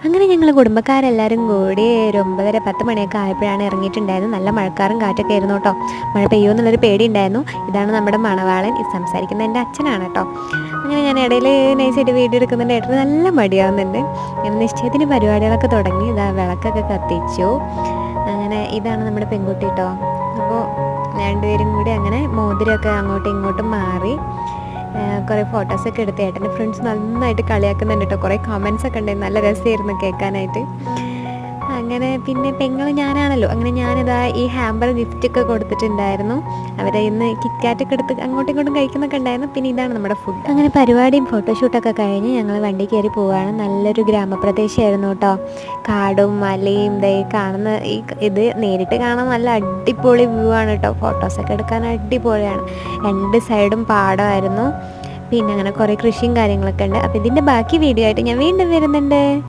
അങ്ങനെ ഞങ്ങൾ കുടുംബക്കാരെല്ലാവരും കൂടി ഒരു 9:30 10 മണിയൊക്കെ ആയപ്പോഴാണ് ഇറങ്ങിയിട്ടുണ്ടായിരുന്നു. നല്ല മഴക്കാറും കാറ്റൊക്കെ ആയിരുന്നു കേട്ടോ. മഴ പെയ്യുമോ എന്നുള്ളൊരു പേടി ഉണ്ടായിരുന്നു. ഇതാണ് നമ്മുടെ മണവാളൻ. ഇത് സംസാരിക്കുന്ന എൻ്റെ അച്ഛനാണ് കേട്ടോ. അങ്ങനെ ഞാൻ ഇടയിൽ നൈസായിട്ട് വീഡിയോ എടുക്കുന്നുണ്ട്. ഏട്ടന് നല്ല മടിയാവുന്നുണ്ട്. അങ്ങനെ നിശ്ചയത്തിന് പരിപാടികളൊക്കെ തുടങ്ങി. ഇതാ വിളക്കൊക്കെ കത്തിച്ചു. അങ്ങനെ ഇതാണ് നമ്മുടെ പെൺകുട്ടി കേട്ടോ. അപ്പോൾ രണ്ടുപേരും കൂടി അങ്ങനെ മോതിരമൊക്കെ അങ്ങോട്ടും ഇങ്ങോട്ടും മാറി കുറേ ഫോട്ടോസൊക്കെ എടുത്ത്. ഏട്ടൻ്റെ ഫ്രണ്ട്സ് നന്നായിട്ട് കളിയാക്കുന്നുണ്ട് കേട്ടോ. കുറേ കമൻസൊക്കെ ഉണ്ടായിരുന്നു. നല്ല രസമായിരുന്നു കേൾക്കാനായിട്ട്. അങ്ങനെ പിന്നെ പെങ്ങൾ ഞാനാണല്ലോ. അങ്ങനെ ഞാനിതാ ഈ ഹാമ്പർ ഗിഫ്റ്റൊക്കെ കൊടുത്തിട്ടുണ്ടായിരുന്നു. അവരെ ഇന്ന് കിറ്റ്കാറ്റൊക്കെ എടുത്ത് അങ്ങോട്ടും ഇങ്ങോട്ടും കഴിക്കുന്നൊക്കെ ഉണ്ടായിരുന്നു. പിന്നെ ഇതാണ് നമ്മുടെ ഫുഡ്. അങ്ങനെ പരിപാടിയും ഫോട്ടോഷൂട്ടൊക്കെ കഴിഞ്ഞ് ഞങ്ങൾ വണ്ടി കയറി പോവുകയാണ്. നല്ലൊരു ഗ്രാമപ്രദേശമായിരുന്നു കേട്ടോ. കാടും മലയും കാണുന്ന ഇത് നേരിട്ട് കാണാൻ നല്ല അടിപൊളി വ്യൂ ആണ് കേട്ടോ. ഫോട്ടോസൊക്കെ എടുക്കാൻ അടിപൊളിയാണ്. രണ്ട് സൈഡും പാടമായിരുന്നു. പിന്നെ അങ്ങനെ കുറേ കൃഷിയും കാര്യങ്ങളൊക്കെ ഉണ്ട്. അപ്പോൾ ഇതിൻ്റെ ബാക്കി വീഡിയോ ആയിട്ട് ഞാൻ വീണ്ടും വരുന്നുണ്ട്.